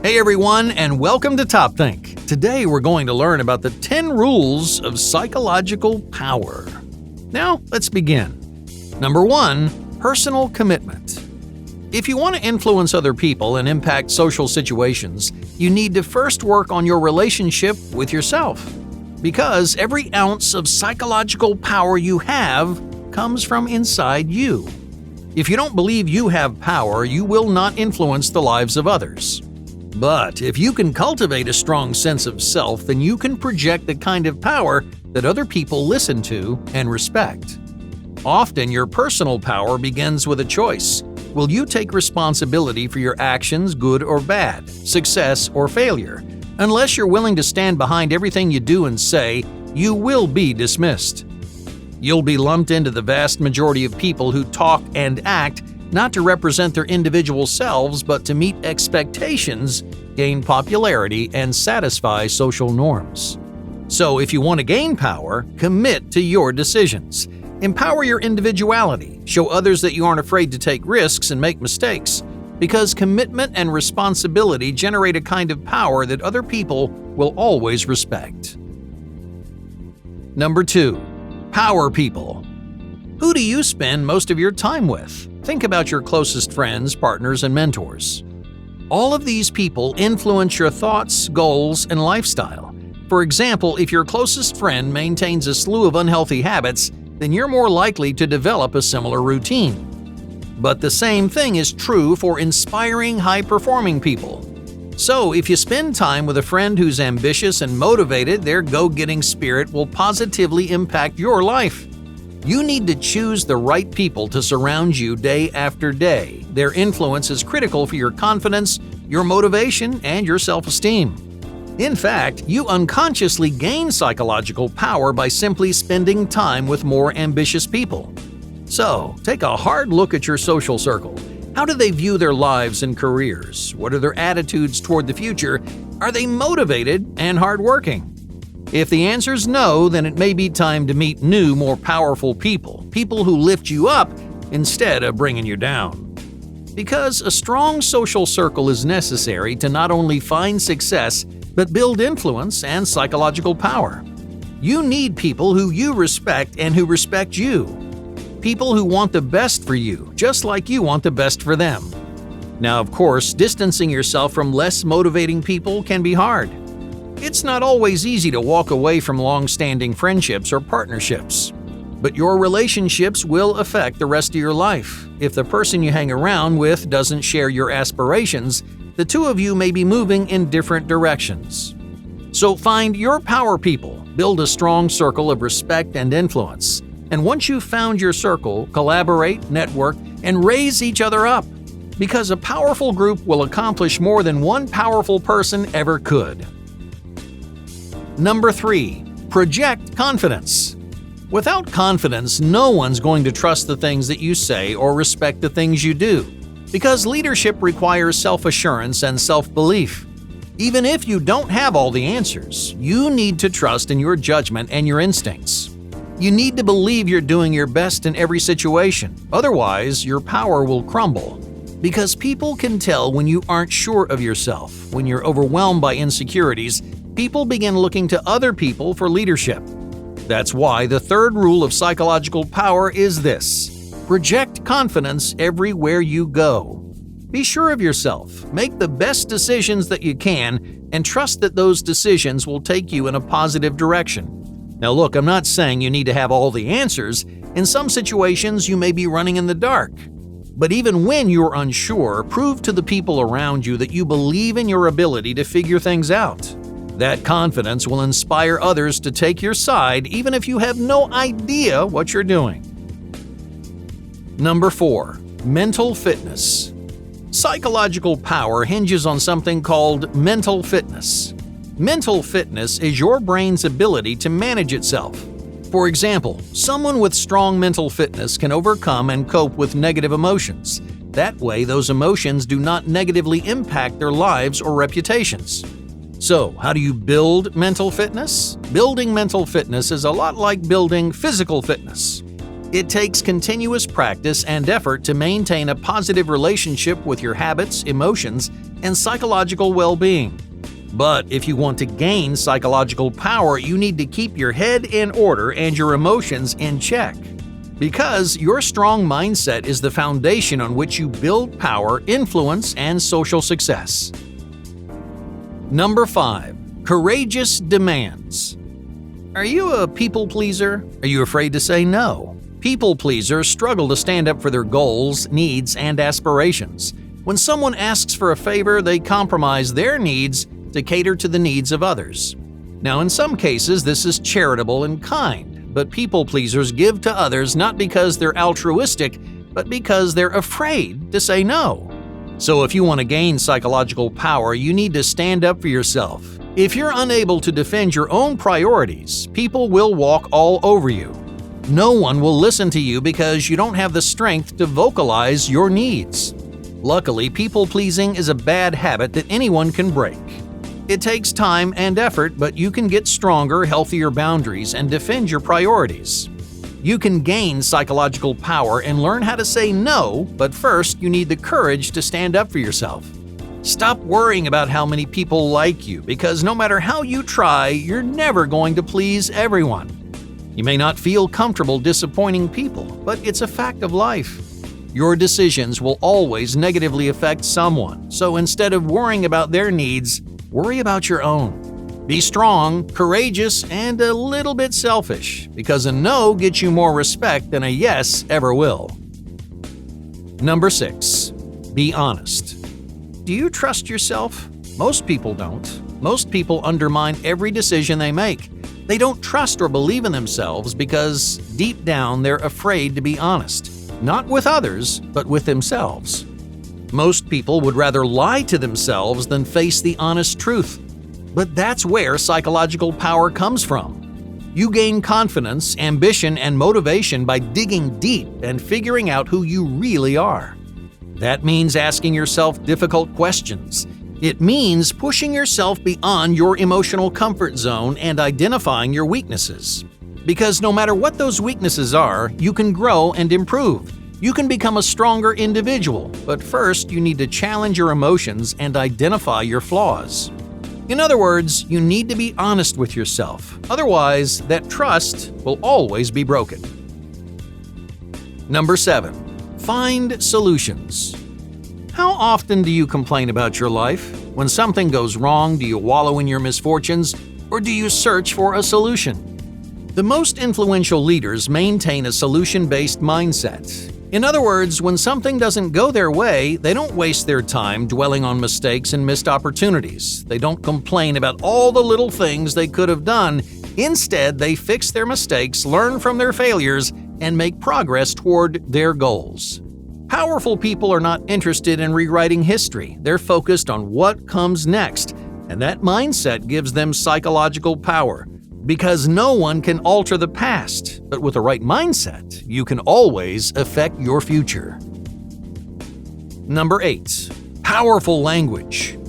Hey everyone, and welcome to Top Think. Today we're going to learn about the 10 rules of psychological power. Now, let's begin. Number 1, personal commitment. If you want to influence other people and impact social situations, you need to first work on your relationship with yourself. Because every ounce of psychological power you have comes from inside you. If you don't believe you have power, you will not influence the lives of others. But if you can cultivate a strong sense of self, then you can project the kind of power that other people listen to and respect. Often, your personal power begins with a choice. Will you take responsibility for your actions, good or bad, success or failure? Unless you're willing to stand behind everything you do and say, you will be dismissed. You'll be lumped into the vast majority of people who talk and act not to represent their individual selves, but to meet expectations, gain popularity, and satisfy social norms. So if you want to gain power, commit to your decisions. Empower your individuality. Show others that you aren't afraid to take risks and make mistakes, because commitment and responsibility generate a kind of power that other people will always respect. Number 2, power people. Who do you spend most of your time with? Think about your closest friends, partners, and mentors. All of these people influence your thoughts, goals, and lifestyle. For example, if your closest friend maintains a slew of unhealthy habits, then you're more likely to develop a similar routine. But the same thing is true for inspiring, high-performing people. So, if you spend time with a friend who's ambitious and motivated, their go-getting spirit will positively impact your life. You need to choose the right people to surround you day after day. Their influence is critical for your confidence, your motivation, and your self-esteem. In fact, you unconsciously gain psychological power by simply spending time with more ambitious people. So, take a hard look at your social circle. How do they view their lives and careers? What are their attitudes toward the future? Are they motivated and hardworking? If the answer is no, then it may be time to meet new, more powerful people who lift you up instead of bringing you down. Because a strong social circle is necessary to not only find success, but build influence and psychological power. You need people who you respect and who respect you. People who want the best for you, just like you want the best for them. Now, of course, distancing yourself from less motivating people can be hard. It's not always easy to walk away from long-standing friendships or partnerships. But your relationships will affect the rest of your life. If the person you hang around with doesn't share your aspirations, the two of you may be moving in different directions. So find your power people, build a strong circle of respect and influence. And once you've found your circle, collaborate, network, and raise each other up. Because a powerful group will accomplish more than one powerful person ever could. Number 3, project confidence. Without confidence, no one's going to trust the things that you say or respect the things you do. Because leadership requires self-assurance and self-belief. Even if you don't have all the answers, you need to trust in your judgment and your instincts. You need to believe you're doing your best in every situation, otherwise your power will crumble. Because people can tell when you aren't sure of yourself, when you're overwhelmed by insecurities, people begin looking to other people for leadership. That's why the third rule of psychological power is this: project confidence everywhere you go. Be sure of yourself, make the best decisions that you can, and trust that those decisions will take you in a positive direction. Now look, I'm not saying you need to have all the answers. In some situations, you may be running in the dark. But even when you're unsure, prove to the people around you that you believe in your ability to figure things out. That confidence will inspire others to take your side even if you have no idea what you're doing. Number 4, mental fitness. Psychological power hinges on something called mental fitness. Mental fitness is your brain's ability to manage itself. For example, someone with strong mental fitness can overcome and cope with negative emotions. That way, those emotions do not negatively impact their lives or reputations. So, how do you build mental fitness? Building mental fitness is a lot like building physical fitness. It takes continuous practice and effort to maintain a positive relationship with your habits, emotions, and psychological well-being. But if you want to gain psychological power, you need to keep your head in order and your emotions in check. Because your strong mindset is the foundation on which you build power, influence, and social success. Number 5. Courageous demands. Are you a people pleaser? Are you afraid to say no? People pleasers struggle to stand up for their goals, needs, and aspirations. When someone asks for a favor, they compromise their needs to cater to the needs of others. Now, in some cases, this is charitable and kind, but people pleasers give to others not because they're altruistic, but because they're afraid to say no. So if you want to gain psychological power, you need to stand up for yourself. If you're unable to defend your own priorities, people will walk all over you. No one will listen to you because you don't have the strength to vocalize your needs. Luckily, people-pleasing is a bad habit that anyone can break. It takes time and effort, but you can get stronger, healthier boundaries and defend your priorities. You can gain psychological power and learn how to say no, but first you need the courage to stand up for yourself. Stop worrying about how many people like you, because no matter how you try, you're never going to please everyone. You may not feel comfortable disappointing people, but it's a fact of life. Your decisions will always negatively affect someone, so instead of worrying about their needs, worry about your own. Be strong, courageous, and a little bit selfish, because a no gets you more respect than a yes ever will. Number 6. Be honest. Do you trust yourself? Most people don't. Most people undermine every decision they make. They don't trust or believe in themselves because deep down they're afraid to be honest. Not with others, but with themselves. Most people would rather lie to themselves than face the honest truth. But that's where psychological power comes from. You gain confidence, ambition, and motivation by digging deep and figuring out who you really are. That means asking yourself difficult questions. It means pushing yourself beyond your emotional comfort zone and identifying your weaknesses. Because no matter what those weaknesses are, you can grow and improve. You can become a stronger individual, but first you need to challenge your emotions and identify your flaws. In other words, you need to be honest with yourself. Otherwise, that trust will always be broken. Number 7. Find solutions. How often do you complain about your life? When something goes wrong, do you wallow in your misfortunes, or do you search for a solution? The most influential leaders maintain a solution-based mindset. In other words, when something doesn't go their way, they don't waste their time dwelling on mistakes and missed opportunities. They don't complain about all the little things they could have done. Instead, they fix their mistakes, learn from their failures, and make progress toward their goals. Powerful people are not interested in rewriting history. They're focused on what comes next, and that mindset gives them psychological power. Because no one can alter the past, but with the right mindset, you can always affect your future. Number 8. Powerful language.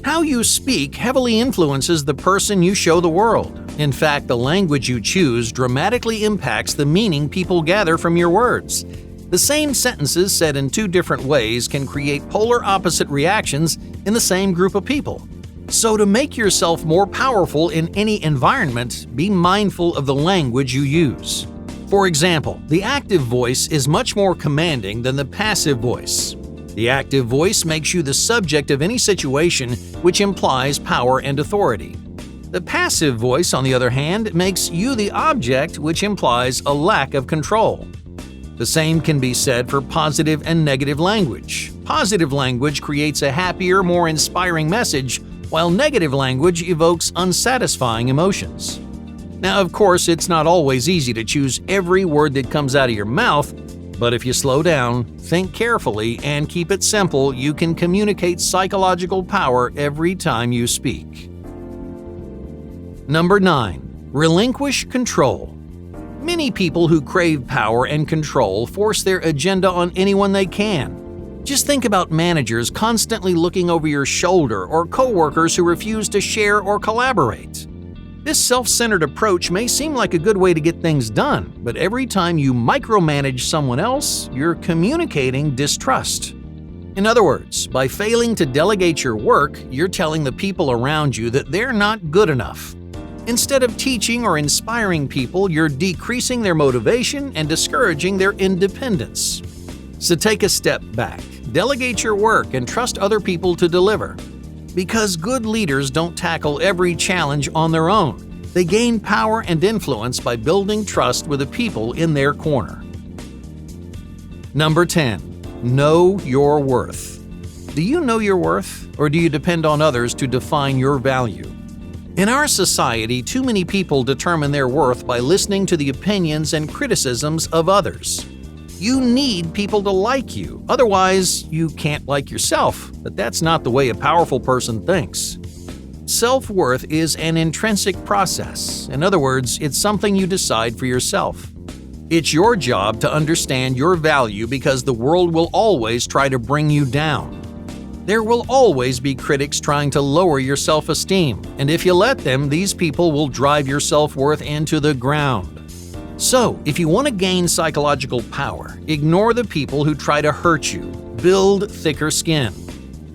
How you speak heavily influences the person you show the world. In fact, the language you choose dramatically impacts the meaning people gather from your words. The same sentences said in two different ways can create polar opposite reactions in the same group of people. So to make yourself more powerful in any environment, be mindful of the language you use. For example, the active voice is much more commanding than the passive voice. The active voice makes you the subject of any situation, which implies power and authority. The passive voice, on the other hand, makes you the object, which implies a lack of control. The same can be said for positive and negative language. Positive language creates a happier, more inspiring message, while negative language evokes unsatisfying emotions. Now, of course, it's not always easy to choose every word that comes out of your mouth, but if you slow down, think carefully, and keep it simple, you can communicate psychological power every time you speak. Number 9. Relinquish control. Many people who crave power and control force their agenda on anyone they can. Just think about managers constantly looking over your shoulder or coworkers who refuse to share or collaborate. This self-centered approach may seem like a good way to get things done, but every time you micromanage someone else, you're communicating distrust. In other words, by failing to delegate your work, you're telling the people around you that they're not good enough. Instead of teaching or inspiring people, you're decreasing their motivation and discouraging their independence. So take a step back, delegate your work, and trust other people to deliver. Because good leaders don't tackle every challenge on their own. They gain power and influence by building trust with the people in their corner. Number 10. Know your worth. Do you know your worth, or do you depend on others to define your value? In our society, too many people determine their worth by listening to the opinions and criticisms of others. You need people to like you, otherwise you can't like yourself, but that's not the way a powerful person thinks. Self-worth is an intrinsic process. In other words, it's something you decide for yourself. It's your job to understand your value because the world will always try to bring you down. There will always be critics trying to lower your self-esteem, and if you let them, these people will drive your self-worth into the ground. So, if you want to gain psychological power, ignore the people who try to hurt you. Build thicker skin.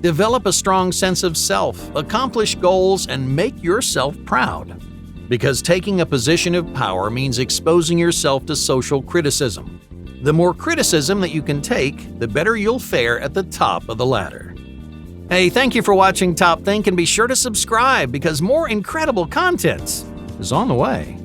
Develop a strong sense of self, accomplish goals, and make yourself proud. Because taking a position of power means exposing yourself to social criticism. The more criticism that you can take, the better you'll fare at the top of the ladder. Hey, thank you for watching Top Think, and be sure to subscribe because more incredible content is on the way.